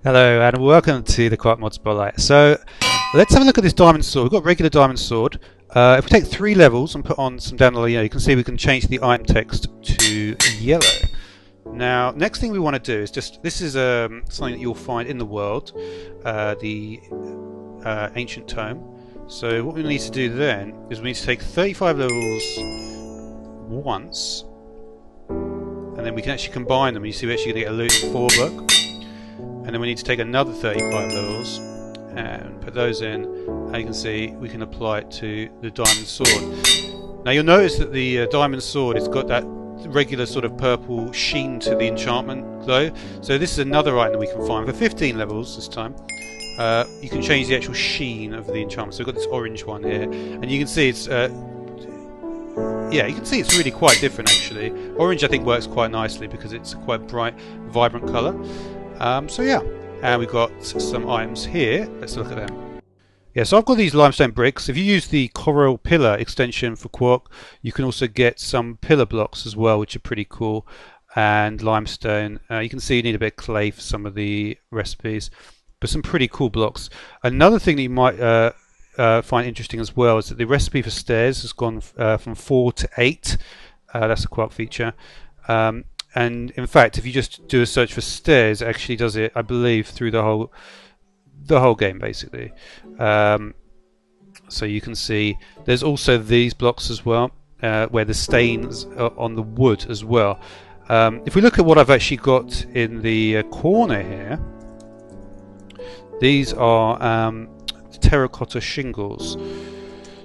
Hello and welcome to the Quark Mod Spotlight. So let's have a look at this diamond sword. We've got a regular diamond sword. If we take 3 levels and put on some down the you can see we can change the item text to yellow. Now, next thing we want to do is this is something that you'll find in the world, the ancient tome. So what we need to do then is we need to take 35 levels once, and then we can actually combine them. You see, we're actually going to get a looting 4 book. And then we need to take another 35 levels and put those in, and you can see we can apply it to the diamond sword. Now you'll notice that the diamond sword has got that regular sort of purple sheen to the enchantment glow. So this is another item that we can find for 15 levels this time. You can change the actual sheen of the enchantment. So we've got this orange one here, and you can see it's yeah, you can see it's really quite different actually. Orange I think works quite nicely because it's a quite bright, vibrant colour. So yeah, and we've got some items here. Let's look at them. Yeah, so I've got these limestone bricks. If you use the coral pillar extension for Quark, you can also get some pillar blocks as well, which are pretty cool. And limestone. You can see you need a bit of clay for some of the recipes, but some pretty cool blocks. Another thing that you might find interesting as well is that the recipe for stairs has gone from 4 to 8. That's a Quark feature. And in fact, if you just do a search for stairs, it actually does it, I believe, through the whole game basically. So you can see there's also these blocks as well, where the stains are on the wood as well. If we look at what I've actually got in the corner here, these are terracotta shingles.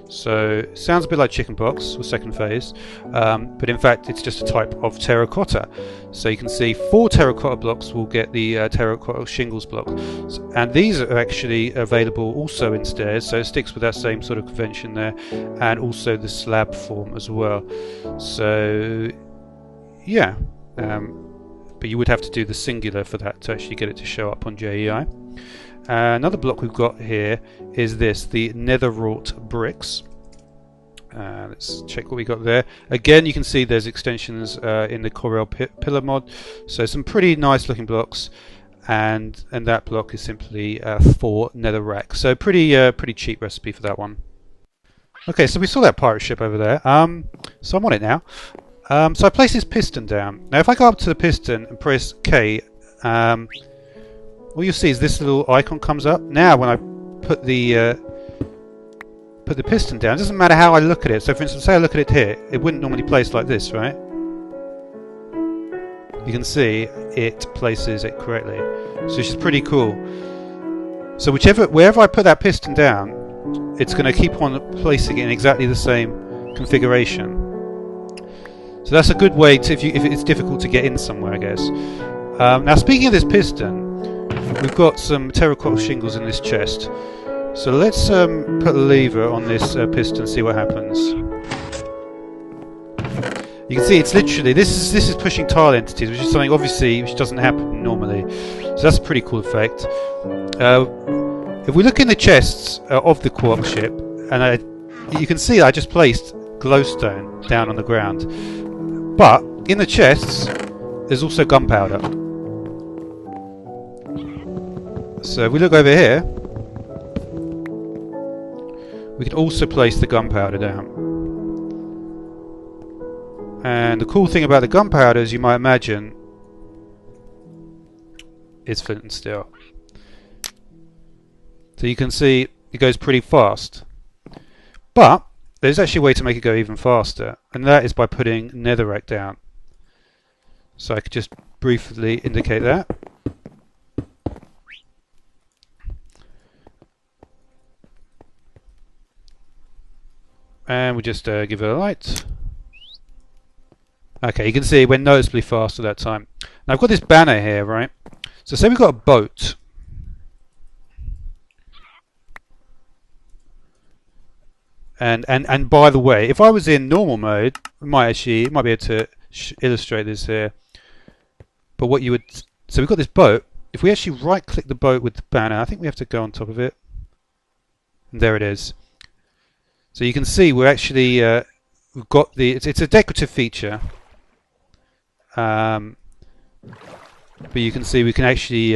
So it sounds a bit like chickenpox or second phase, but in fact it's just a type of terracotta. So you can see 4 terracotta blocks will get the terracotta shingles block, and these are actually available also in stairs, so it sticks with that same sort of convention there, and also the slab form as well. So yeah, but you would have to do the singular for that to actually get it to show up on JEI. Another block we've got here is the nether wrought bricks. Let's check what we got there. Again, you can see there's extensions in the coral pillar mod, so some pretty nice looking blocks, and that block is simply 4 nether rack. So pretty cheap recipe for that one. Okay, so we saw that pirate ship over there. So I'm on it now. So I place this piston down. Now if I go up to the piston and press K, all you'll see is this little icon comes up. Now when I put the piston down, it doesn't matter how I look at it. So for instance, say I look at it here, it wouldn't normally place like this, right? You can see it places it correctly. So it's just pretty cool. So wherever I put that piston down, it's going to keep on placing it in exactly the same configuration. So that's a good way to, if it's difficult to get in somewhere, I guess. Now speaking of this piston, we've got some terracotta shingles in this chest. So let's put a lever on this piston and see what happens. You can see it's literally, this is pushing tile entities, which is something obviously which doesn't happen normally. So that's a pretty cool effect. If we look in the chests of the Quark ship, and you can see I just placed glowstone down on the ground. But in the chests, there's also gunpowder. So if we look over here, we can also place the gunpowder down. And the cool thing about the gunpowder, as you might imagine, is flint and steel. So you can see it goes pretty fast. But there's actually a way to make it go even faster, and that is by putting netherrack down. So I could just briefly indicate that. And we just give it a light. Okay, you can see it went noticeably faster that time. Now I've got this banner here, right? So say we've got a boat. And by the way, if I was in normal mode, we might be able to illustrate this here. But what you would, so we've got this boat. If we actually right-click the boat with the banner, I think we have to go on top of it. And there it is. So you can see we're actually we've got it's a decorative feature, but you can see we can actually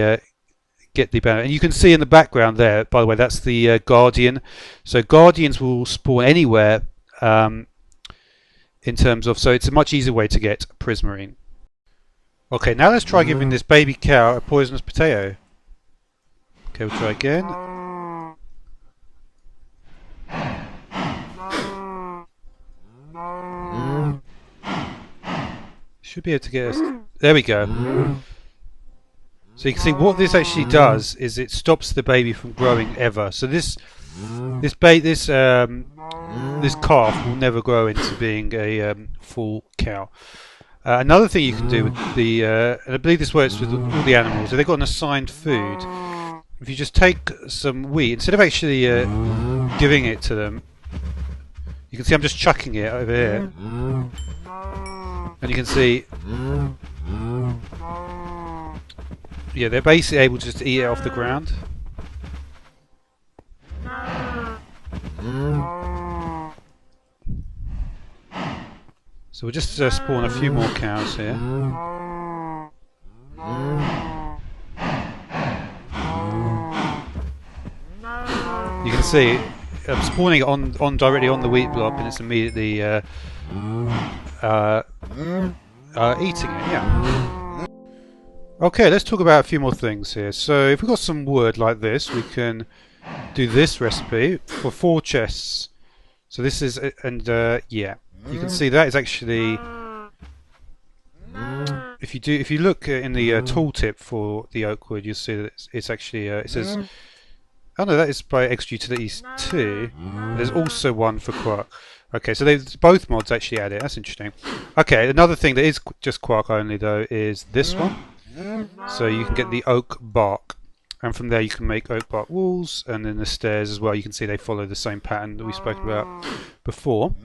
get the banner. And you can see in the background there, by the way, that's the Guardian. So Guardians will spawn anywhere in terms of, so it's a much easier way to get Prismarine. Okay, now let's try giving this baby cow a poisonous potato. Okay, we'll try again. Should be able to get us. There we go. So you can see what this actually does is it stops the baby from growing ever. So this calf will never grow into being a full cow. Another thing you can do with the, and I believe this works with all the animals, if they've got an assigned food, if you just take some wheat, instead of actually giving it to them, you can see I'm just chucking it over here, and you can see, yeah, they're basically able to just eat it off the ground. So we'll just spawn a few more cows here. You can see I'm spawning it directly on the wheat block, and it's immediately eating it. Yeah. Okay, let's talk about a few more things here. So if we've got some wood like this, we can do this recipe for 4 chests. So this is, and yeah. You can see that is actually, if you look in the tooltip for the oak wood, you'll see that it's actually it says, oh no, that is by Extra Utilities 2. There's also one for Quark. Okay, so both mods actually add it. That's interesting. Okay, another thing that is just Quark only though is this one. So you can get the oak bark, and from there you can make oak bark walls, and then the stairs as well. You can see they follow the same pattern that we spoke about before.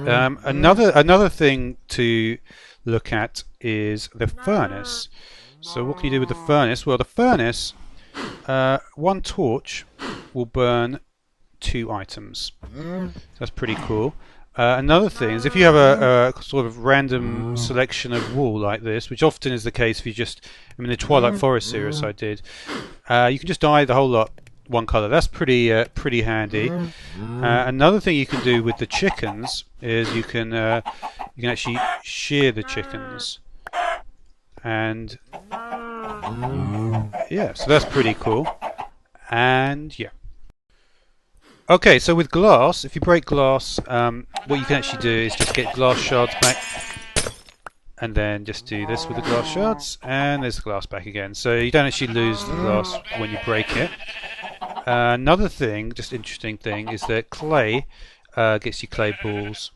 Another thing to look at is the furnace. So what can you do with the furnace? Well, the furnace, one torch will burn 2 items. That's pretty cool. Another thing is if you have a sort of random selection of wool like this, which often is the case if you just, I mean the Twilight Forest series I did, you can just dye the whole lot one colour. That's pretty handy. Another thing you can do with the chickens is you can actually shear the chickens, and yeah, so that's pretty cool. And yeah. Okay, so with glass, if you break glass, what you can actually do is just get glass shards back, and then just do this with the glass shards, and there's the glass back again. So you don't actually lose the glass when you break it. Another thing, just interesting thing, is that clay gets you clay balls,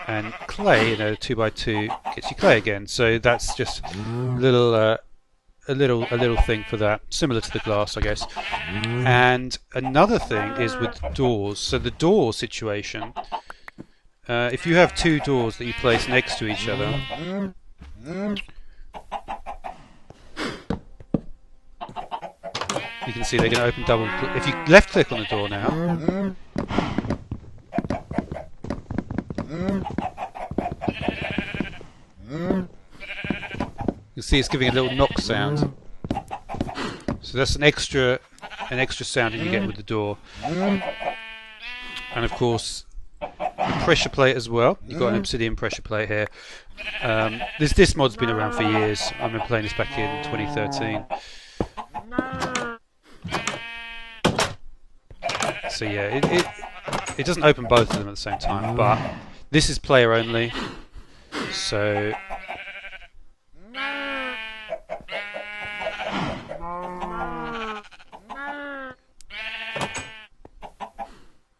and clay, 2x2, gets you clay again. So that's just a little thing for that, similar to the glass, I guess. And another thing is with doors. So the door situation, if you have 2 doors that you place next to each other, you can see they're going to open double. If you left click on the door now, you see it's giving a little knock sound. So that's an extra sound that you get with the door. And of course the pressure plate as well. You've got an obsidian pressure plate here. This mod's been around for years. I've been playing this back in 2013. So yeah, it doesn't open both of them at the same time, but this is player only. So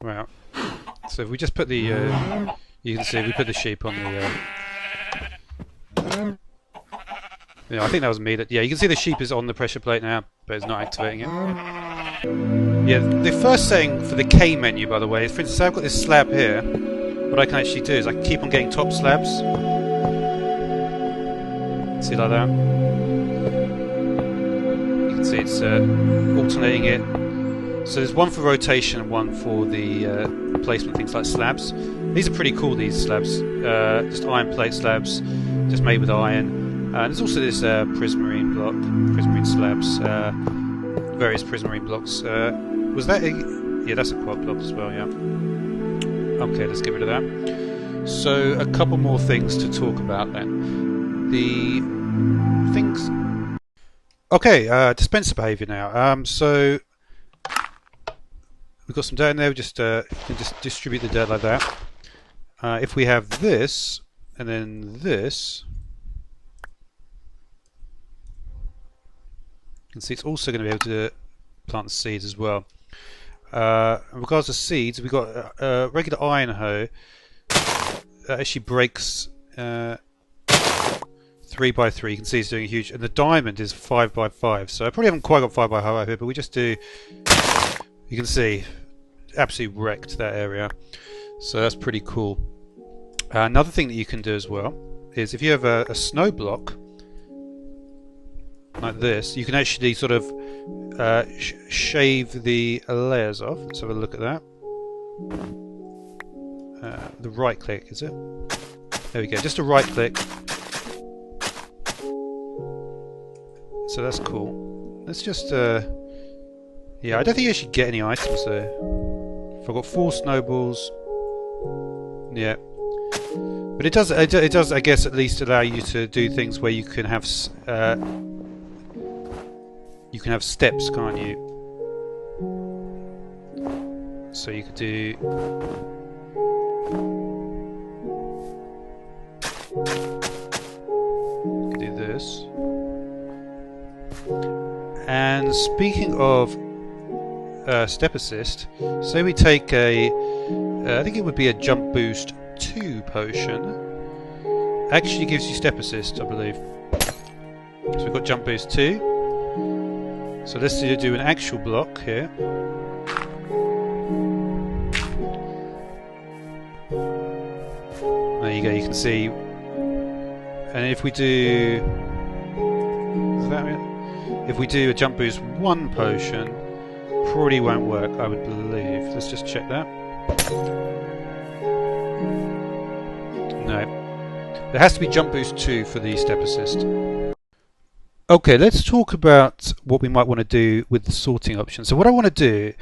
well, so if we just put the, you can see we put the sheep on the, yeah, I think that was me. Yeah, you can see the sheep is on the pressure plate now, but it's not activating it. Yeah, the first setting for the K menu, by the way, is, for instance, I've got this slab here. What I can actually do is I can keep on getting top slabs. See, like that. You can see it's alternating it. So there's one for rotation and one for the placement, things like slabs. These are pretty cool, these slabs. Just iron plate slabs, just made with iron. There's also this prismarine block, prismarine slabs. various prismarine blocks. Was that a... yeah, that's a Quark block as well, yeah. Okay, let's get rid of that. So, a couple more things to talk about then. The things... okay, dispenser behavior now. So, we've got some dirt in there, we just can just distribute the dirt like that. If we have this, and then this, you can see it's also going to be able to plant the seeds as well. In regards to seeds, we've got a regular iron hoe that actually breaks 3x3. You can see it's doing a huge, and the diamond is 5x5. So I probably haven't quite got 5x5 here, but we just do. You can see, absolutely wrecked that area. So that's pretty cool. Another thing that you can do as well is if you have a snow block like this, you can actually sort of shave the layers off. Let's have a look at that. The right click, is it? There we go, just a right click. So that's cool. Let's just yeah, I don't think you actually get any items though. If I've got 4 snowballs, yeah. But it does, I guess, at least allow you to do things where you can have steps, can't you? So you could do. You could do this. And speaking of step assist, say we take a, I think it would be a jump boost 2 potion. Actually gives you step assist, I believe. So we've got jump boost 2. So let's do an actual block here. There you go, you can see. And if we do, is that it? If we do a jump boost 1 potion, probably won't work, I would believe. Let's just check that. No. There has to be jump boost 2 for the step assist. Okay, let's talk about what we might want to do with the sorting option. So what I want to do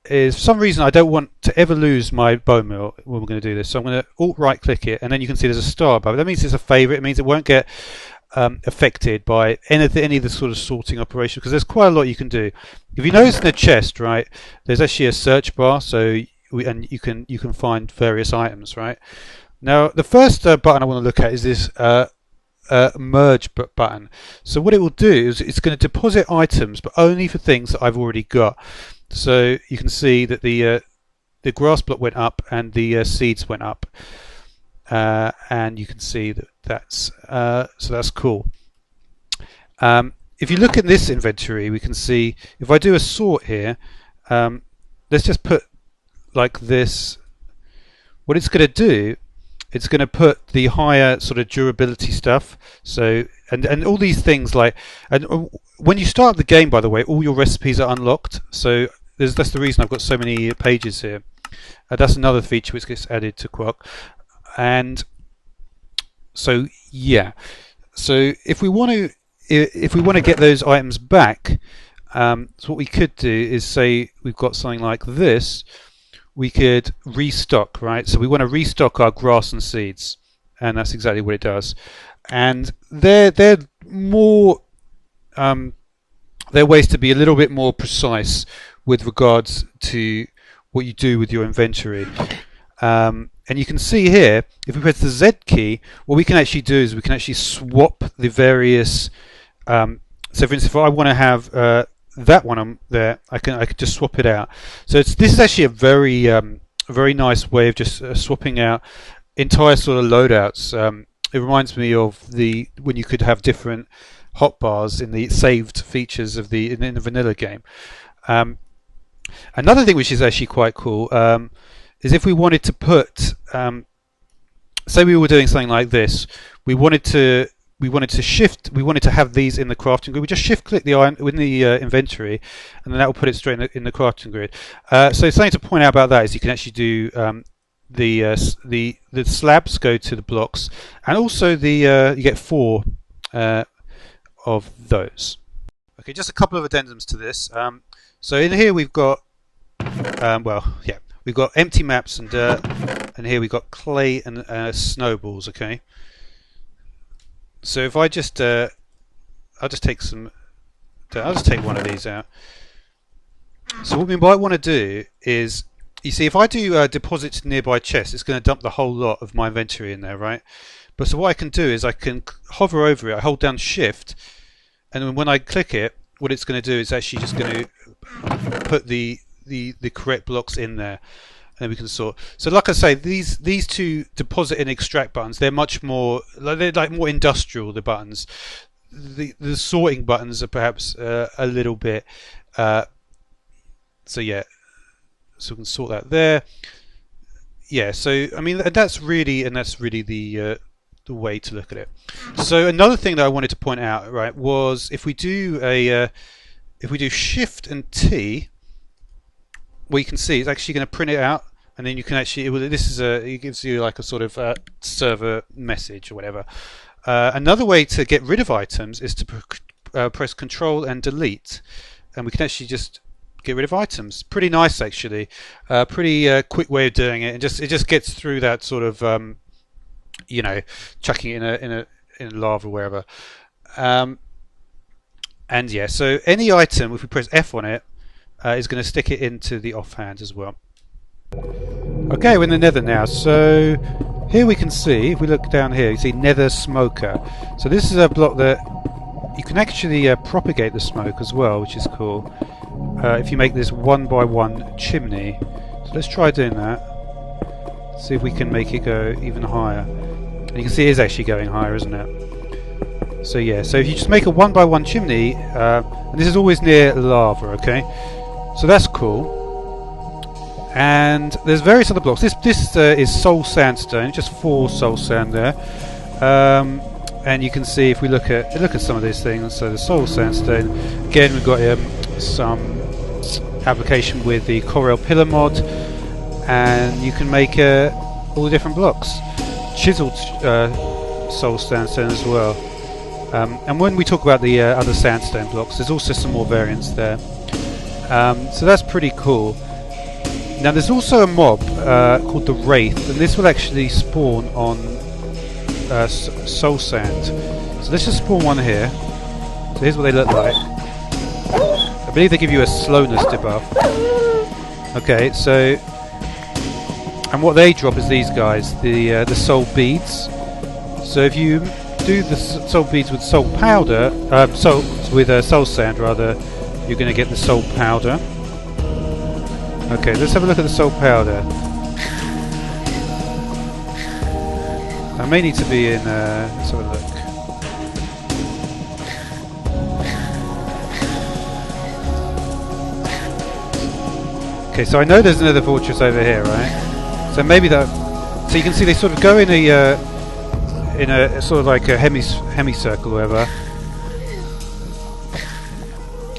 is, for some reason, I don't want to ever lose my bone meal when we're going to do this. So I'm going to alt-right click it, and then you can see there's a star above it. That means it's a favourite. It means it won't get affected by any of the sort of sorting operation, because there's quite a lot you can do. If you notice in the chest, right, there's actually a search bar, so and you can find various items, right? Now, the first button I want to look at is this merge button. So what it will do is it's going to deposit items, but only for things that I've already got. So you can see that the grass block went up and the seeds went up, and you can see that that's so that's cool. If you look at this inventory, we can see if I do a sort here, let's just put like this. What it's going to do, it's going to put the higher sort of durability stuff. So and all these things like, and when you start the game, by the way, all your recipes are unlocked. So that's the reason I've got so many pages here. That's another feature which gets added to Quark. And so yeah, so if we want to get those items back, so what we could do is say we've got something like this. We could restock, right? So we want to restock our grass and seeds, and that's exactly what it does. And they're more there are ways to be a little bit more precise with regards to what you do with your inventory. And you can see here, if we press the Z key, what we can actually do is we can actually swap the various. So, for instance, if I want to have that one on there, I could just swap it out. So this is actually a very nice way of just swapping out entire sort of loadouts. It reminds me of when you could have different hotbars in the saved features of in the vanilla game. Another thing which is actually quite cool is if we wanted to put, say we were doing something like this, we wanted to have these in the crafting grid. We just shift click the iron in the inventory, and then that will put it straight in the crafting grid. So something to point out about that is you can actually do the slabs go to the blocks, and also you get 4 of those. Okay, just a couple of addendums to this. So in here we've got, we've got empty maps and dirt, and here we've got clay and snowballs. Okay. So if I just, I'll just take some, I'll just take one of these out. So what we might want to do is, you see, if I do deposit to nearby chests, it's going to dump the whole lot of my inventory in there, right? But so what I can do is I can hover over it, I hold down Shift, and then when I click it, what it's going to do is actually just going to put the correct blocks in there, and then we can sort. So like I say, these two deposit and extract buttons, they're much more, they're like more industrial, the buttons. The sorting buttons are perhaps a little bit, so yeah, so we can sort that there. Yeah, so I mean that's really the way to look at it. So another thing that I wanted to point out, right, was if we do Shift and T, what you can see is actually going to print it out, and then you can actually, it gives you like a sort of server message or whatever. Another way to get rid of items is to press Control and Delete, and we can actually just get rid of items. Pretty nice, actually. Pretty quick way of doing it, and it just gets through that sort of you know, chucking it in a lava or wherever. And yeah, so any item, if we press F on it, is going to stick it into the offhand as well. Okay, we're in the Nether now. So here we can see, if we look down here, you see Nether Smoker. So this is a block that you can actually propagate the smoke as well, which is cool. If you make this 1x1 chimney. So let's try doing that. See if we can make it go even higher. And you can see it is actually going higher, isn't it? So yeah, so if you just make a 1x1 chimney, and this is always near lava, okay? So that's cool. And there's various other blocks. This is soul sandstone, just 4 soul sand there. And you can see if we look at some of these things. So the soul sandstone. Again, we've got some application with the Coral Pillar mod, and you can make all the different blocks. Chiseled soul sandstone as well. And when we talk about the other sandstone blocks, there's also some more variants there. So that's pretty cool. Now there's also a mob called the Wraith, and this will actually spawn on soul sand. So let's just spawn one here. So here's what they look like. I believe they give you a slowness debuff. Okay, so, and what they drop is these guys, the soul beads. So if you do the soul beads with soul powder, with soul sand rather, you're going to get the soul powder. Okay, let's have a look at the soul powder. I may need to be in. Let's have a look. Okay, so I know there's another fortress over here, right? So maybe that. So you can see they sort of go in a sort of like a semicircle, or whatever.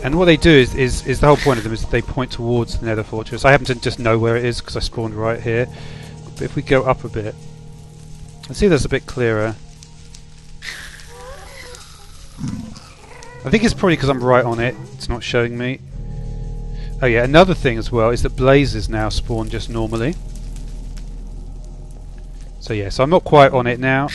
And what they do is the whole point of them is that they point towards the Nether Fortress. I happen to just know where it is because I spawned right here. But if we go up a bit, let's see if that's a bit clearer. I think it's probably because I'm right on it. It's not showing me. Oh yeah, another thing as well is that blazes now spawn just normally. So yeah, so I'm not quite on it now.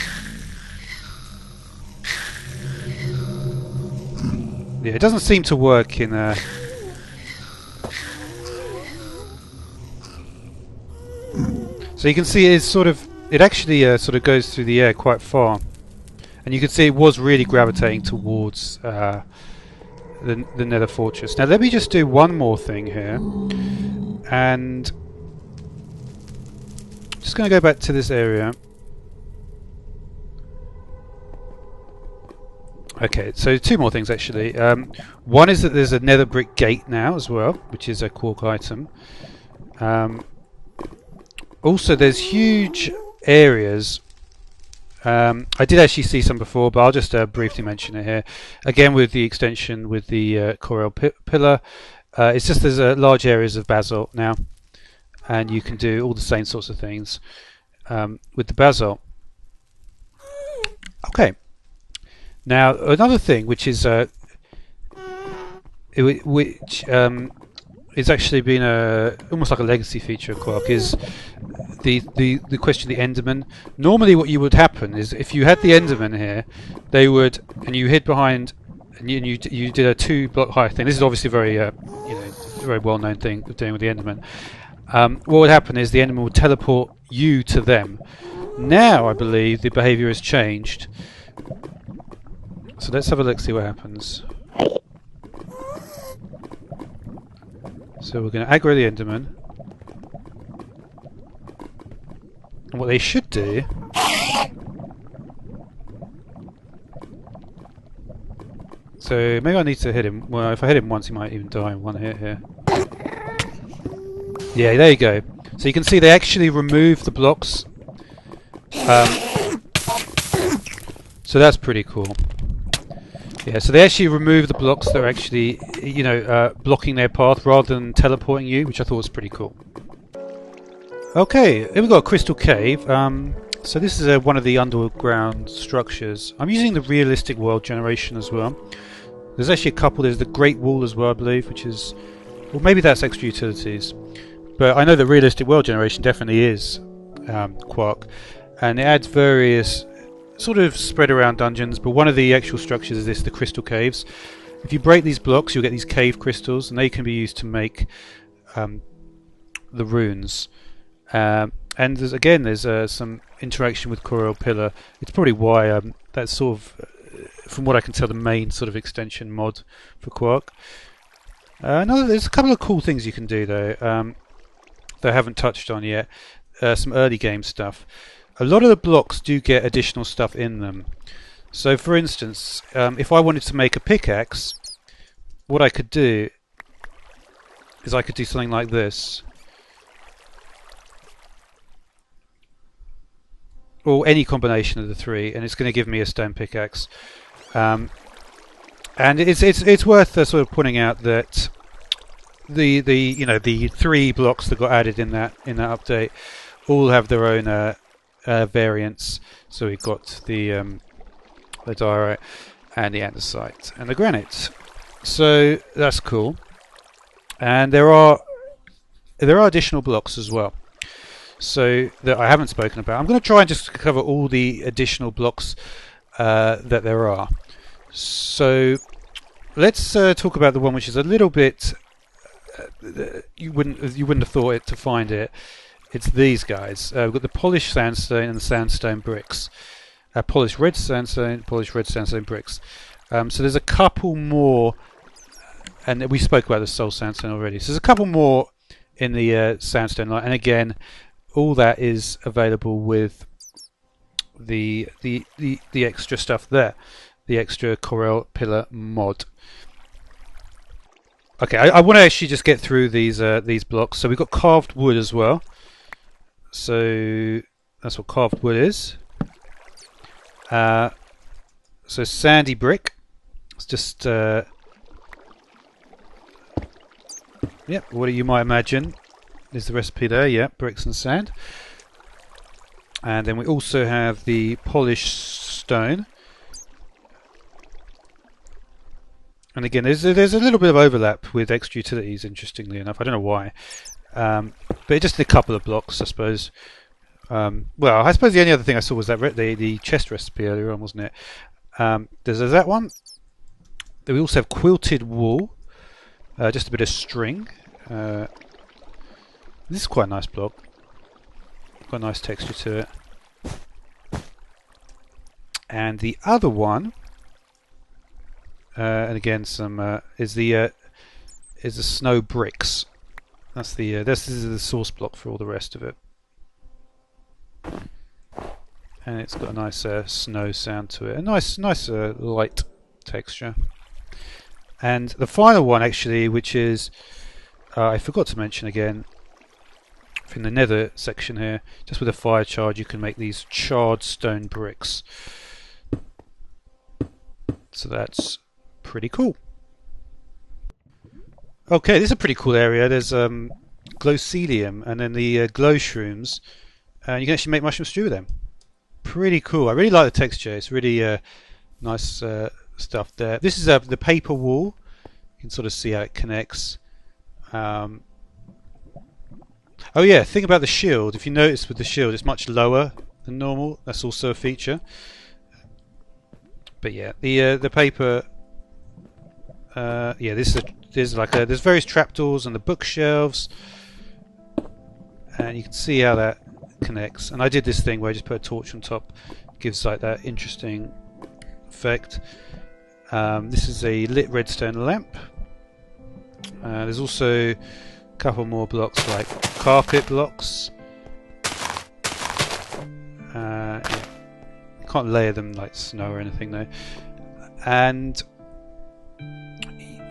Yeah, it doesn't seem to work in So you can see it actually sort of goes through the air quite far, and you can see it was really gravitating towards the Nether Fortress. Now let me just do one more thing here, and just going to go back to this area. Okay, so 2 more things actually. One is that there's a nether brick gate now as well, which is a Quark item. Also, there's huge areas. I did actually see some before, but I'll just briefly mention it here. Again, with the extension with the Coral Pillar, it's just there's large areas of basalt now, and you can do all the same sorts of things with the basalt. Okay. Now, another thing which is which it's actually been almost like a legacy feature of Quark, is the question of the Enderman. Normally what you would happen is if you had the Enderman here, they would, and you hid behind, and you did a 2-block high thing. This is obviously very very well known thing of doing with the Enderman. What would happen is the Enderman would teleport you to them. Now I believe the behaviour has changed. So let's have a look, see what happens. So we're going to aggro the Enderman. And what they should do... So maybe I need to hit him. Well, if I hit him once, he might even die in one hit here. Yeah, there you go. So you can see they actually remove the blocks. So that's pretty cool. Yeah, so they actually remove the blocks that are actually, blocking their path rather than teleporting you, which I thought was pretty cool. Okay, here we've got a crystal cave. So this is one of the underground structures. I'm using the realistic world generation as well. There's actually a couple. There's the Great Wall as well, I believe, which is... Well, maybe that's extra utilities. But I know the realistic world generation definitely is Quark. And it adds various sort of spread around dungeons, but one of the actual structures is the crystal caves. If you break these blocks, you'll get these cave crystals, and they can be used to make the runes. And there's some interaction with Coral Pillar. It's probably why that's sort of, from what I can tell, the main sort of extension mod for Quark. There's a couple of cool things you can do though that I haven't touched on yet. Some early game stuff. A lot of the blocks do get additional stuff in them. So for instance, if I wanted to make a pickaxe, what I could do is I could do something like this. Or any combination of the three, and it's going to give me a stone pickaxe. And it's worth sort of pointing out that the 3 blocks that got added in that update all have their own variants. So we've got the diorite and the andesite and the granite. So that's cool. And there are additional blocks as well, so that I haven't spoken about. I'm going to try and just cover all the additional blocks that there are. So let's talk about the one which is a little bit you wouldn't have thought it to find it. It's these guys. We've got the polished sandstone and the sandstone bricks. Polished red sandstone bricks. So there's a couple more, and we spoke about the soul sandstone already. So there's a couple more in the sandstone line, and again, all that is available with the extra stuff there, the extra Coral Pillar mod. Okay, I want to actually just get through these blocks. So we've got carved wood as well. So that's what carved wood is. So sandy brick. It's just what you might imagine. There's the recipe there. Yeah, bricks and sand. And then we also have the polished stone. And again, there's a little bit of overlap with extra utilities, interestingly enough. I don't know why. But just a couple of blocks, I suppose. Well, I suppose the only other thing I saw was that the chest recipe earlier on, wasn't it? There's that one. Then we also have quilted wool. Just a bit of string. This is quite a nice block. Got a nice texture to it. And the other one, and again, is the snow bricks. That's this is the source block for all the rest of it, and it's got a nice snow sound to it, a nice light texture. And the final one, actually, which is I forgot to mention again, in the nether section here, just with a fire charge, you can make these charred stone bricks. So that's pretty cool. Okay, this is a pretty cool area. There's glowcelium and then the glow shrooms, and you can actually make mushroom stew with them. Pretty cool. I really like the texture. It's really nice stuff there. This is the paper wall, You can sort of see how it connects. Oh yeah, thing about the shield. If you notice with the shield, it's much lower than normal. That's also a feature. But yeah, the paper. Yeah, there's various trapdoors on the bookshelves, and you can see how that connects. And I did this thing where I just put a torch on top, gives like that interesting effect. This is a lit redstone lamp. There's also a couple more blocks like carpet blocks. Yeah. You can't layer them like snow or anything though. And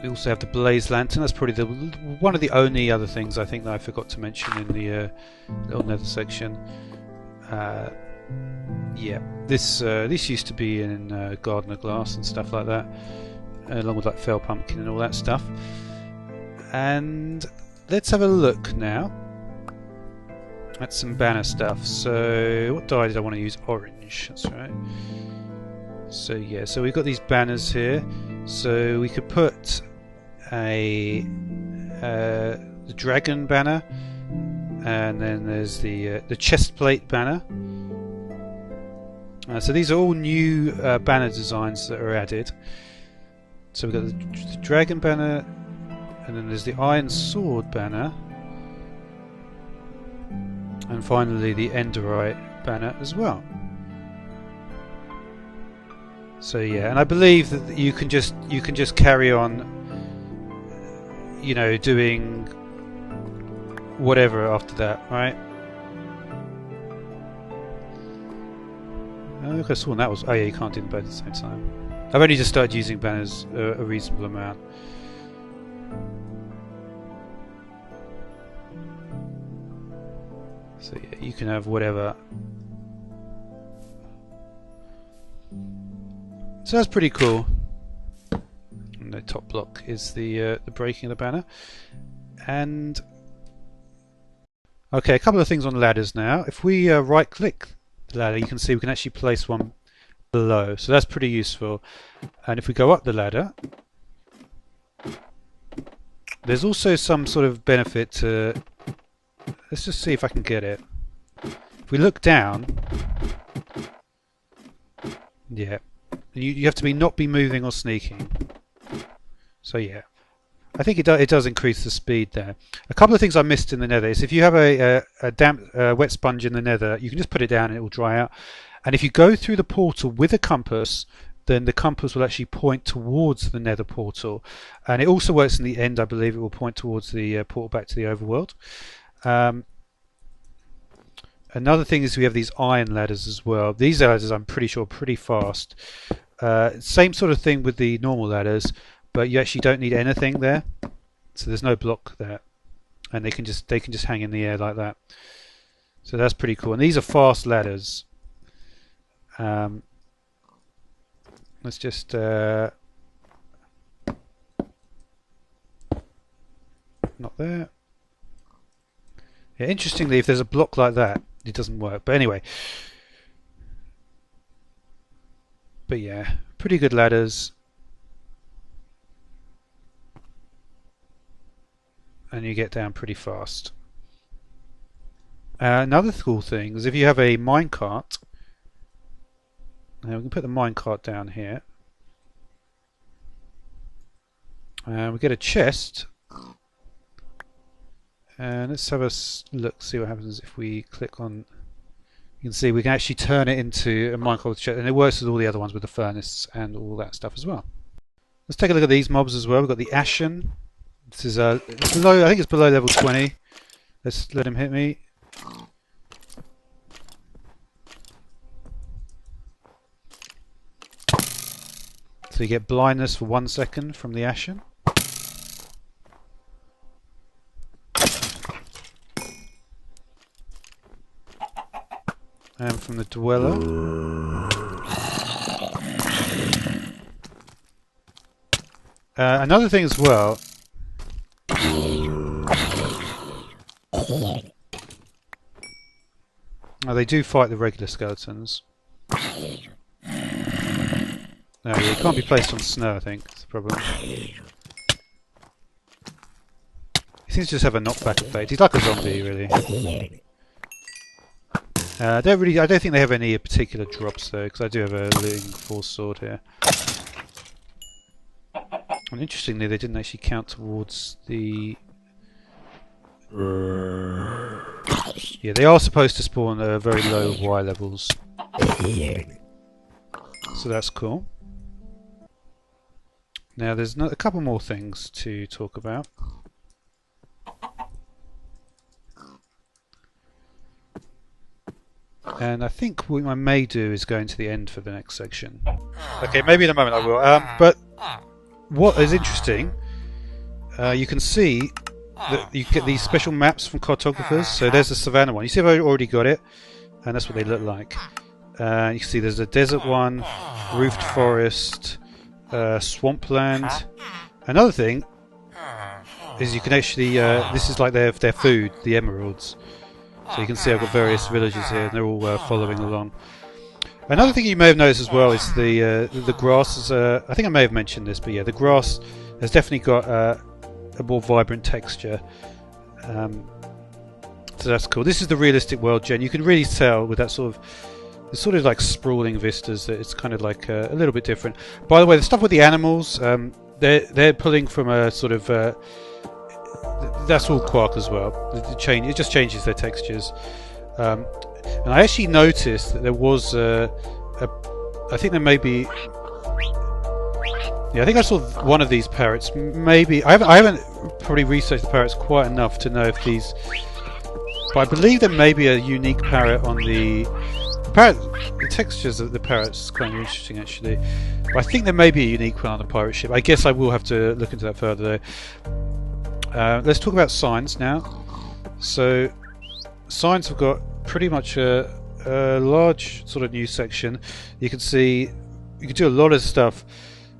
we also have the blaze lantern. That's probably one of the only other things I think that I forgot to mention in the little nether section. Yeah, this used to be in gardener glass and stuff like that, along with like fell pumpkin and all that stuff. And let's have a look now at some banner stuff. So what dye did I want to use? Orange, that's right. So yeah, so we've got these banners here. So we could put the dragon banner, and then there's the chest plate banner. So these are all new banner designs that are added. So we've got the dragon banner, and then there's the iron sword banner, and finally the enderite banner as well. So yeah, and I believe that you can just carry on, you know, doing whatever after that, right? I think I saw that was. Oh yeah, you can't do them both at the same time. I've only just started using banners a reasonable amount. So yeah, you can have whatever. So that's pretty cool. And the top block is the breaking of the banner. And okay, a couple of things on ladders now. If we right click the ladder, you can see we can actually place one below. So that's pretty useful. And if we go up the ladder, there's also some sort of benefit to. Let's just see if I can get it. If we look down, yeah. You have to not be moving or sneaking. So yeah, I think it does increase the speed there. A couple of things I missed in the nether is if you have a damp wet sponge in the nether, you can just put it down and it will dry out. And if you go through the portal with a compass, then the compass will actually point towards the nether portal. And it also works in the end, I believe it will point towards the portal back to the overworld. Another thing is we have these iron ladders as well. These ladders, I'm pretty sure, are pretty fast. Same sort of thing with the normal ladders, but you actually don't need anything there. So there's no block there, and they can just hang in the air like that. So that's pretty cool. And these are fast ladders. Let's just not there. Yeah, interestingly, if there's a block like that, it doesn't work. But anyway, but yeah, pretty good ladders, and you get down pretty fast. Another cool thing is if you have a minecart. Now we can put the minecart down here, and we get a chest. And let's have a look, see what happens if we click on. You can see we can actually turn it into a Minecraft chest, and it works with all the other ones with the furnace and all that stuff as well. Let's take a look at these mobs as well. We've got the Ashen. This is it's below. I think it's below level 20. Let's let him hit me. So you get blindness for 1 second from the Ashen. And from the Dweller. Another thing as well. They do fight the regular skeletons. No, it can't be placed on snow, I think. That's the problem. seems to just have a knockback effect. He's like a zombie, really. I don't think they have any particular drops though, because I do have a looting force sword here. And interestingly, they didn't actually count towards the. Yeah, they are supposed to spawn at very low Y levels. So that's cool. Now there's a couple more things to talk about. And I think what I may do is go into the end for the next section. Okay, maybe in a moment I will. But what is interesting, you can see that you get these special maps from cartographers. So there's the savannah one. You see I've already got it, and that's what they look like. You can see there's a desert one, roofed forest, swampland. Another thing is you can actually, this is like their food, the emeralds. So you can see I've got various villages here, and they're all following along. Another thing you may have noticed as well is the grass. Is, I think I may have mentioned this, but yeah, the grass has definitely got a more vibrant texture. So that's cool. This is the realistic world gen. You can really tell with that sort of like sprawling vistas that it's kind of like a little bit different. By the way, the stuff with the animals, they're pulling from a sort of. That's all Quark as well. It just changes their textures. And I actually noticed that there was I think there may be. Yeah, I think I saw one of these parrots. Maybe I haven't probably researched the parrots quite enough to know if these. But I believe there may be a unique parrot on the parrot. The textures of the parrots is quite interesting actually. But I think there may be a unique one on the pirate ship. I guess I will have to look into that further though. Let's talk about signs now. So signs have got pretty much a large sort of new section. You can see you can do a lot of stuff.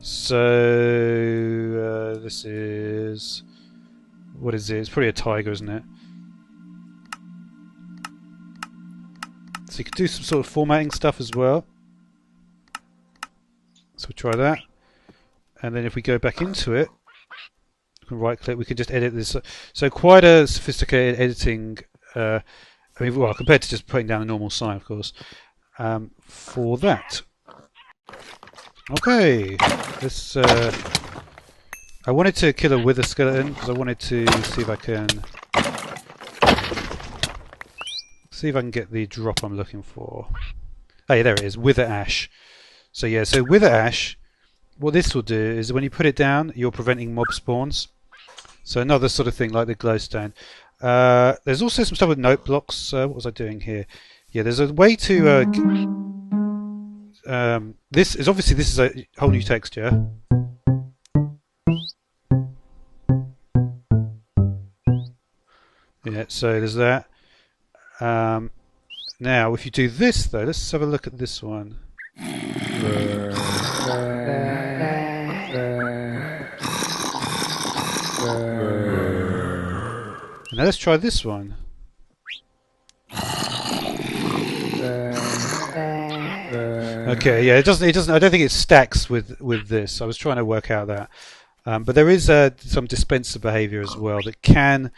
So this is, what is it? It's probably a tiger, isn't it? So you can do some sort of formatting stuff as well. So we'll try that. And then if we go back into it, we can right click, we can just edit this. So quite a sophisticated editing, I mean, well, compared to just putting down a normal sign, of course, for that. Okay, let's. I wanted to kill a wither skeleton because I wanted to see if I can get the drop I'm looking for. Oh yeah, there it is, wither ash. So yeah, so wither ash. What this will do is when you put it down, you're preventing mob spawns. So another sort of thing like the glowstone. There's also some stuff with Noteblocks. What was I doing here? Yeah, there's a way to. This is a whole new texture. Yeah, so there's that. Now, if you do this though, let's have a look at this one. Now let's try this one. Okay, yeah, it doesn't. I don't think it stacks with this. I was trying to work out that, but there is some dispenser behavior as well that can,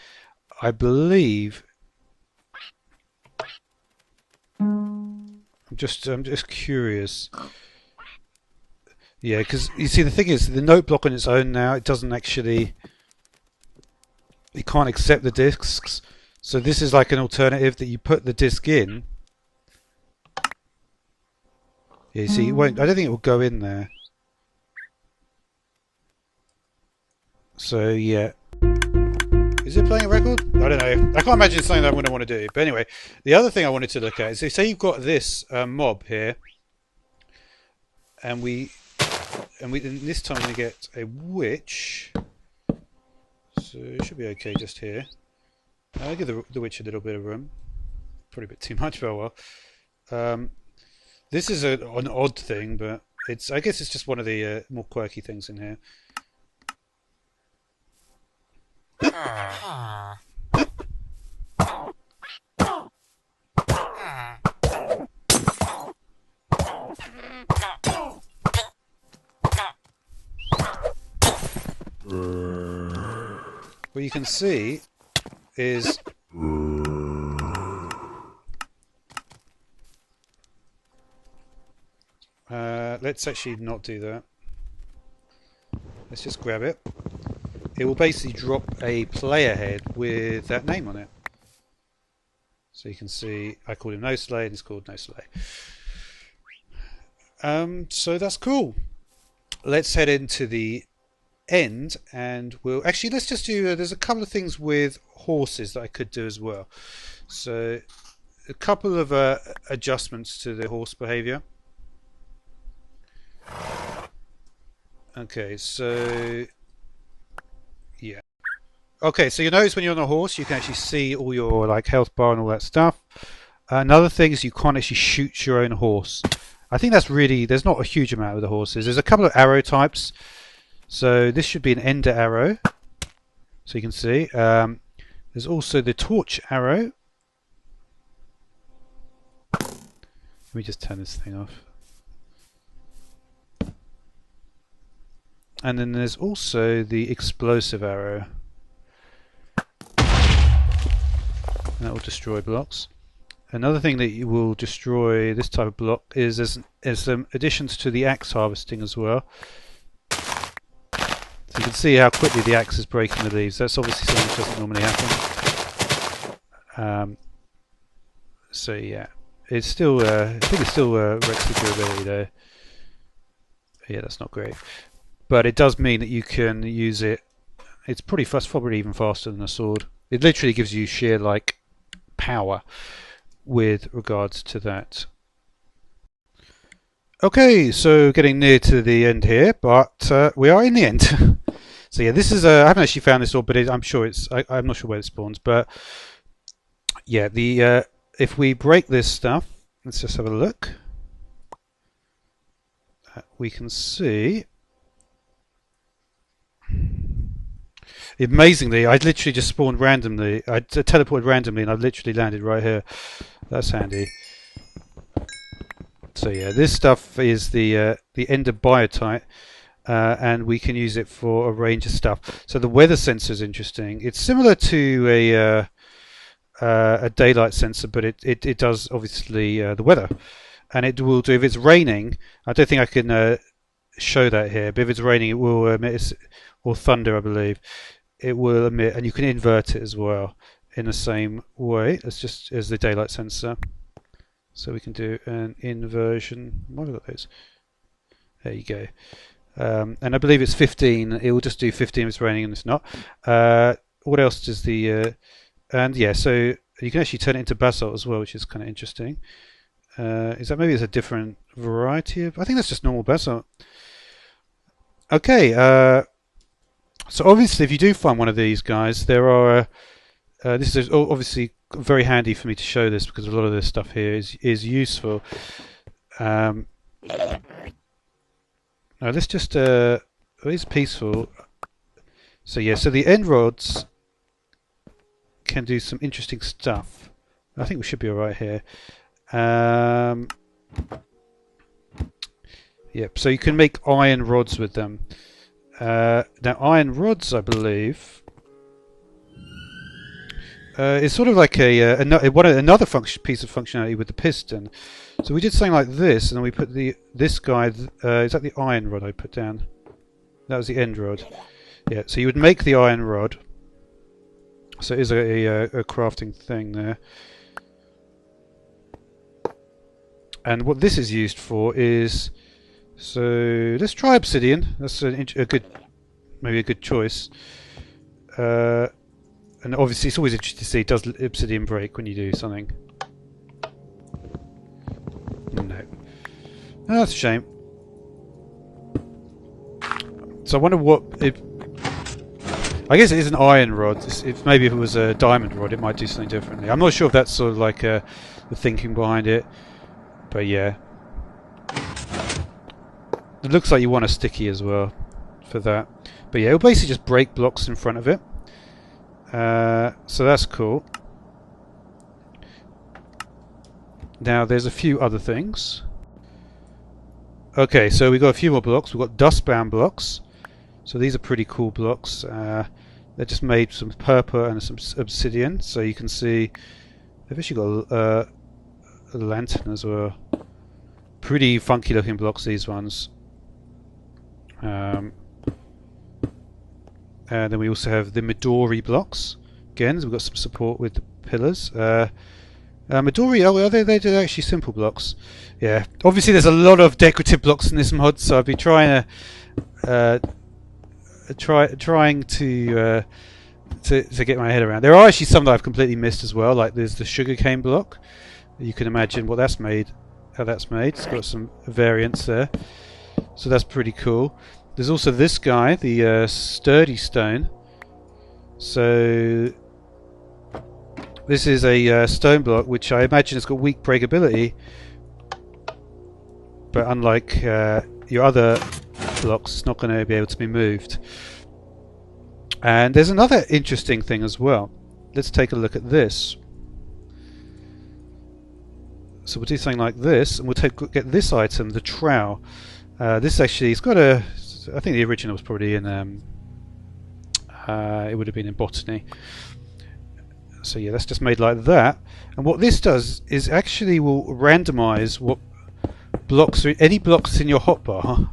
I believe. I'm just curious. Yeah, because you see, the thing is, the note block on its own now, it doesn't actually. It can't accept the discs, so this is like an alternative that you put the disc in. Yeah, you see, it won't. I don't think it will go in there. So yeah, is it playing a record? I don't know. I can't imagine something that I'm going to want to do. But anyway, the other thing I wanted to look at is, say you've got this mob here, and this time we're going to get a witch. So it should be okay just here. I'll give the witch a little bit of room. Probably a bit too much, but well. This is an odd thing, but I guess it's just one of the more quirky things in here. What you can see is let's actually not do that. Let's just grab it. It will basically drop a player head with that name on it. So you can see I called him No Slay and it's called No Slay. So that's cool. Let's head into the end and we'll actually let's just do there's a couple of things with horses that I could do as well. So a couple of adjustments to the horse behavior. Okay, so yeah. Okay, so you notice when you're on a horse, you can actually see all your like health bar and all that stuff. Another thing is you can't actually shoot your own horse. I think that's really there's not a huge amount with the horses. There's a couple of arrow types. So this should be an ender arrow. So you can see. There's also the torch arrow. Let me just turn this thing off. And then there's also the explosive arrow. That will destroy blocks. Another thing that you will destroy this type of block is there's some additions to the axe harvesting as well. So you can see how quickly the axe is breaking the leaves. That's obviously something that doesn't normally happen. So yeah, it's still I think it still wrecks the durability though. Yeah, that's not great. But it does mean that you can use it. It's pretty fast, probably even faster than a sword. It literally gives you sheer like power with regards to that. Okay, so getting near to the end here, but we are in the end. So yeah, this is I haven't actually found this sword, but I'm sure it's. I'm not sure where it spawns, but yeah, the if we break this stuff, let's just have a look. We can see. Amazingly, I literally just spawned randomly. I teleported randomly, and I've literally landed right here. That's handy. So yeah, this stuff is the Ender Biotite, and we can use it for a range of stuff. So the weather sensor is interesting. It's similar to a daylight sensor, but it does obviously the weather, and it will do if it's raining. I don't think I can show that here, but if it's raining, it will emit or thunder, I believe. It will emit, and you can invert it as well in the same way as just as the daylight sensor. So we can do an inversion. What are those? There you go. And I believe it's 15. It will just do 15 if it's raining and it's not. What else does the and yeah, so you can actually turn it into basalt as well, which is kind of interesting. Is that maybe it's a different variety of? I think that's just normal basalt. Okay. So obviously, if you do find one of these guys, there are. This is obviously very handy for me to show this because a lot of this stuff here is useful. Now let's just. It's peaceful. So yeah, so the end rods can do some interesting stuff. I think we should be all right here. Yep. So you can make iron rods with them. Now iron rods, I believe, is sort of like another piece of functionality with the piston. So we did something like this, and then we put this guy. Is that the iron rod I put down? That was the end rod. Yeah. So you would make the iron rod. So it is a crafting thing there. And what this is used for is. So let's try obsidian. That's maybe a good choice. And obviously, it's always interesting to see does obsidian break when you do something. No, that's a shame. So I wonder what if. I guess it is an iron rod. Maybe if it was a diamond rod, it might do something differently. I'm not sure if that's sort of like the thinking behind it, but yeah. It looks like you want a sticky as well for that. But yeah, it'll basically just break blocks in front of it. So that's cool. Now there's a few other things. Okay, so we've got a few more blocks. We've got dustbound blocks. So these are pretty cool blocks. They just made some purple and some obsidian, so you can see they've actually got a lantern as well. Pretty funky looking blocks, these ones. And then we also have the Midori blocks. Again, we've got some support with the pillars. Midori, oh, they're actually simple blocks. Yeah, obviously there's a lot of decorative blocks in this mod, so I've been trying to get my head around. There are actually some that I've completely missed as well. Like there's the sugarcane block. You can imagine what that's made. How that's made. It's got some variants there, so that's pretty cool. There's also this guy, the sturdy stone. So this is a stone block which I imagine has got weak breakability, but unlike your other blocks, it's not going to be able to be moved. And there's another interesting thing as well. Let's take a look at this. So we'll do something like this, and we'll get this item, the trowel. This actually, it's got a. I think the original was probably in. It would have been in botany. So yeah, that's just made like that. And what this does is actually will randomize what blocks, any blocks in your hotbar.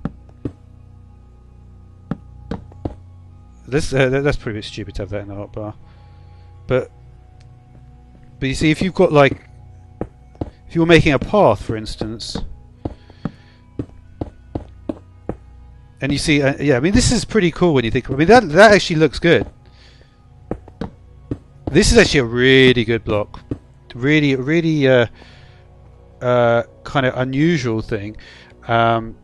That's pretty bit stupid to have that in the hotbar. But you see, if you've got like, if you're making a path, for instance, and you see, yeah, I mean, this is pretty cool when you think. I mean, that actually looks good. This is actually a really good block. Really kind of unusual thing. So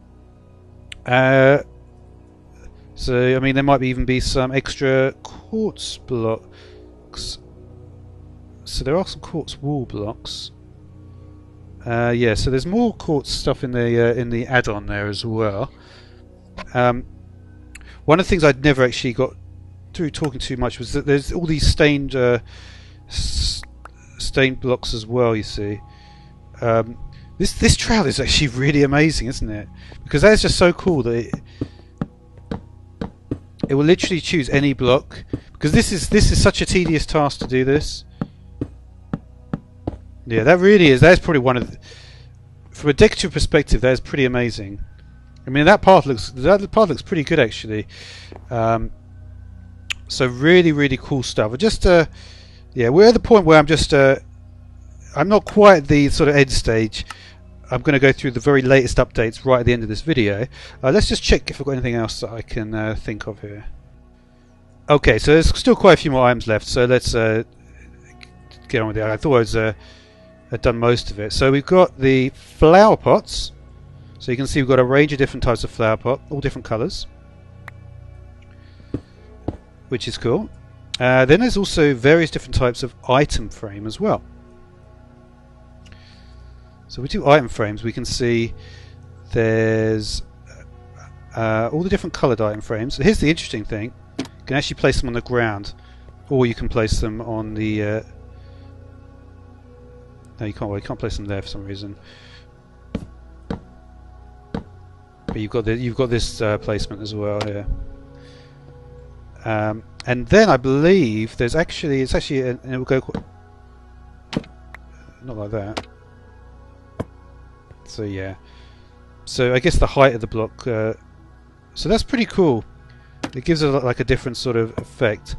I mean, there might even be some extra quartz blocks. So there are some quartz wall blocks. Yeah, so there's more quartz stuff in the add-on there as well. One of the things I'd never actually got through talking too much was that there's all these stained blocks as well. You see, this trowel is actually really amazing, isn't it? Because that is just so cool that it will literally choose any block. Because this is such a tedious task to do this. Yeah, that really is. That's probably one of from a decorative perspective, that is pretty amazing. I mean, that path looks pretty good actually. So really cool stuff. Just yeah, we're at the point where I'm just I'm not quite at the sort of end stage. I'm going to go through the very latest updates right at the end of this video. Let's just check if I've got anything else that I can think of here. Okay, so there's still quite a few more items left, so let's get on with it. I thought I'd done most of it. So we've got the flower pots. So you can see we've got a range of different types of flower pot, all different colours, which is cool. Then there's also various different types of item frame as well. So we do item frames, we can see there's all the different coloured item frames. So here's the interesting thing. You can actually place them on the ground, or you can place them on the no, you can't. Well, you can't place them there for some reason. But you've got this placement as well here. And then I believe there's actually and it will go not like that. So yeah. So I guess the height of the block. So that's pretty cool. It gives it like a different sort of effect.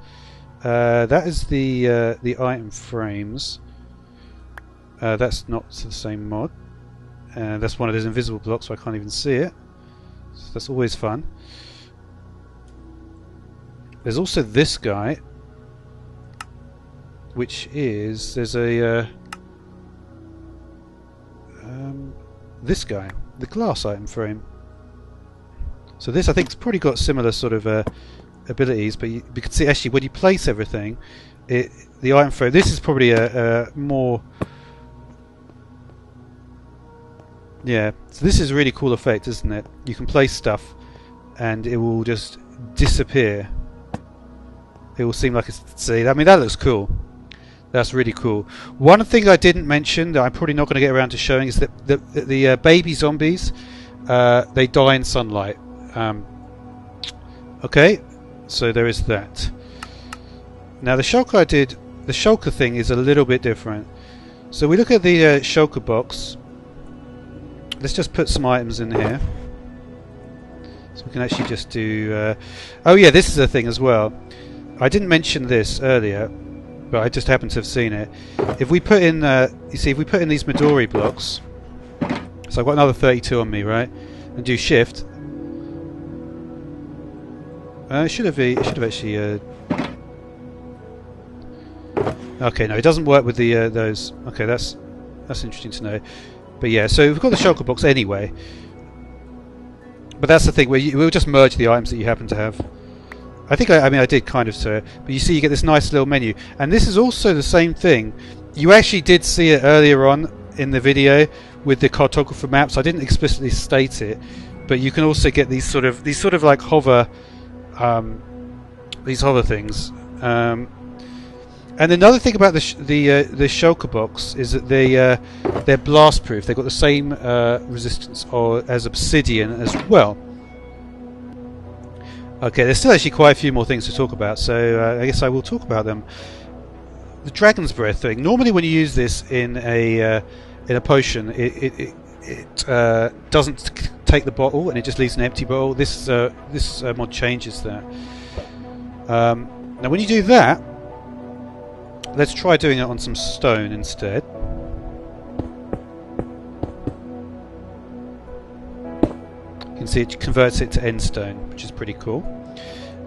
That is the item frames. That's not the same mod. That's one of those invisible blocks, so I can't even see it. So that's always fun. There's also this guy, which is there's a this guy, the glass item frame. So this I think has probably got similar sort of abilities, but you can see actually when you place everything, the item frame. This is probably a more yeah. So this is a really cool effect, isn't it? You can place stuff, and it will just disappear. It will seem like it's. See, I mean that looks cool. That's really cool. One thing I didn't mention that I'm probably not going to get around to showing is that the baby zombies, they die in sunlight. Okay, so there is that. Now the shulker the shulker thing is a little bit different. So we look at the shulker box. Let's just put some items in here. So we can actually just do... oh yeah, this is a thing as well. I didn't mention this earlier, but I just happened to have seen it. If we put in... you see, if we put in these Midori blocks... So I've got another 32 on me, right? And do shift... it should have actually... okay, no, it doesn't work with the those. Okay, that's interesting to know. But yeah, so we've got the shulker box anyway. But that's the thing where we'll just merge the items that you happen to have. I think I mean I did kind of so, but you see you get this nice little menu, and this is also the same thing. You actually did see it earlier on in the video with the cartographer maps. I didn't explicitly state it, but you can also get these sort of like hover, these hover things. And another thing about the shulker box is that they're blast proof. They've got the same resistance as obsidian as well. Okay, there's still actually quite a few more things to talk about, so I guess I will talk about them. The dragon's breath thing. Normally, when you use this in a potion, it doesn't take the bottle and it just leaves an empty bottle. This mod changes that. Now, when you do that. Let's try doing it on some stone instead. You can see it converts it to end stone, which is pretty cool.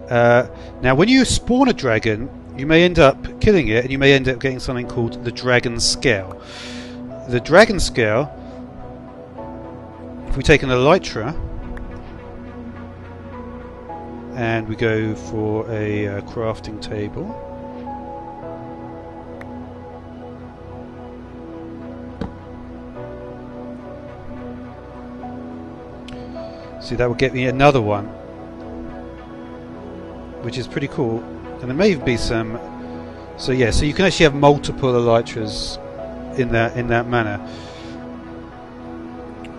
Now when you spawn a dragon, you may end up killing it and you may end up getting something called the dragon scale. The dragon scale, if we take an elytra and we go for a crafting table, see, that will get me another one, which is pretty cool. And there may be some. So yeah, so you can actually have multiple elytras in that manner,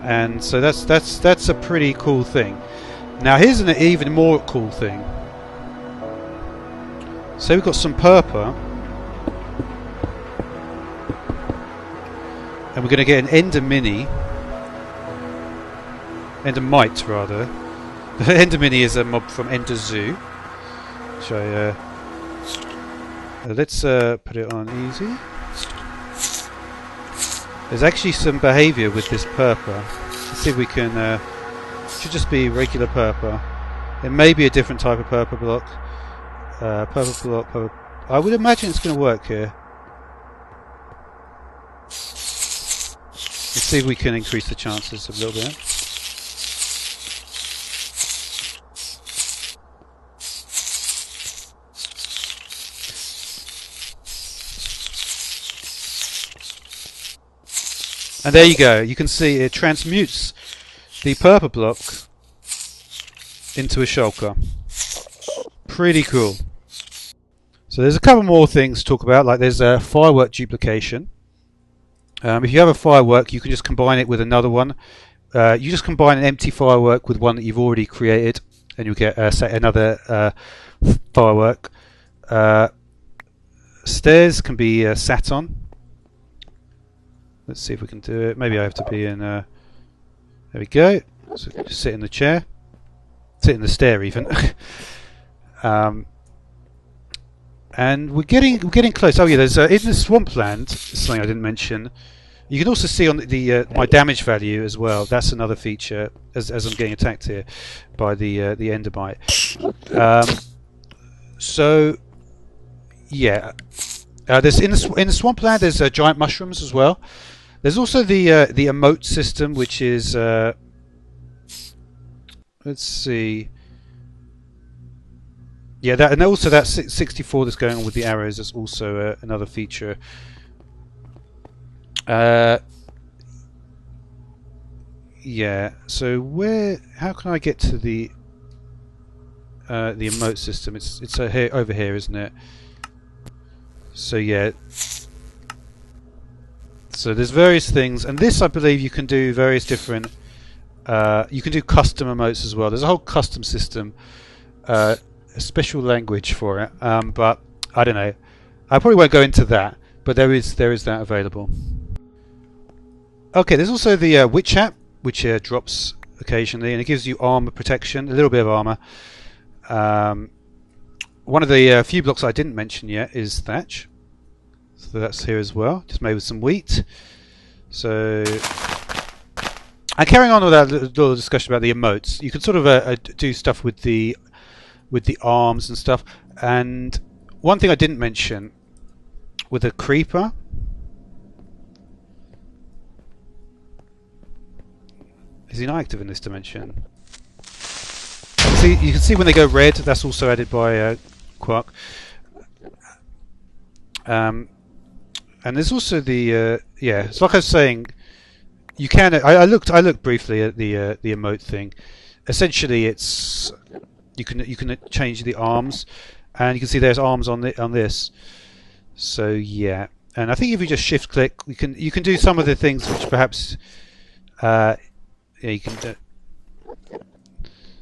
and so that's a pretty cool thing. Now here's an even more cool thing. So we've got some purple, and we're going to get an Endermite rather. Endermini is a mob from Ender Zoo. Which let's put it on easy. There's actually some behavior with this purple. Let's see if we can. Should just be regular purple. It may be a different type of purple block. Purple. I would imagine it's going to work here. Let's see if we can increase the chances a little bit. And there you go. You can see it transmutes the purple block into a shulker. Pretty cool. So there's a couple more things to talk about, like there's a firework duplication. If you have a firework, you can just combine it with another one. You just combine an empty firework with one that you've already created, and you'll get another firework. Stairs can be sat on. Let's see if we can do it. Maybe I have to be in... there we go. So just sit in the chair. Sit in the stair even. And we're getting close. Oh yeah, there's in the swampland, something I didn't mention. You can also see on the my damage value as well. That's another feature as I'm getting attacked here by the Endermite. So yeah, there's in the swampland. There's giant mushrooms as well. There's also the emote system, which is let's see. Yeah, that, and also that 64 that's going on with the arrows is also another feature. Yeah. So how can I get to the emote system? It's here, over here, isn't it? So yeah. So there's various things, and this I believe you can do various different. You can do custom emotes as well. There's a whole custom system. A special language for it, but I don't know. I probably won't go into that, but there is that available. Okay, there's also the Witch Hat, which drops occasionally, and it gives you armor protection, a little bit of armor. One of the few blocks I didn't mention yet is Thatch, so that's here as well, just made with some wheat. So, and carrying on with that little discussion about the emotes, you can sort of do stuff with the arms and stuff. And one thing I didn't mention with a creeper. Is he not active in this dimension? See, you can see when they go red, that's also added by Quark. And there's also the yeah. It's like I was saying, you can. I looked briefly at the emote thing. Essentially, it's you can change the arms, and you can see there's arms on this. So yeah, and I think if you just shift click, you can do some of the things which perhaps yeah, you can do.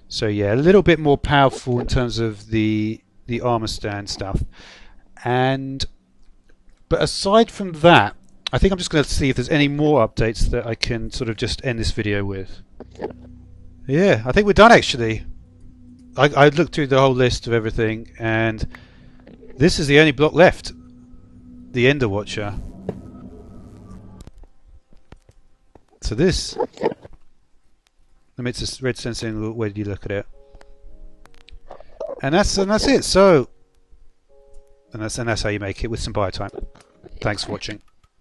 So yeah, a little bit more powerful in terms of the armor stand stuff. But aside from that, I think I'm just going to see if there's any more updates that I can sort of just end this video with. Yeah, I think we're done actually. I looked through the whole list of everything, and this is the only block left. The Ender Watcher. So this, it's a red sensing. Where did you look at it? And that's it. So, and that's how you make it with some Biotite. Thanks for watching.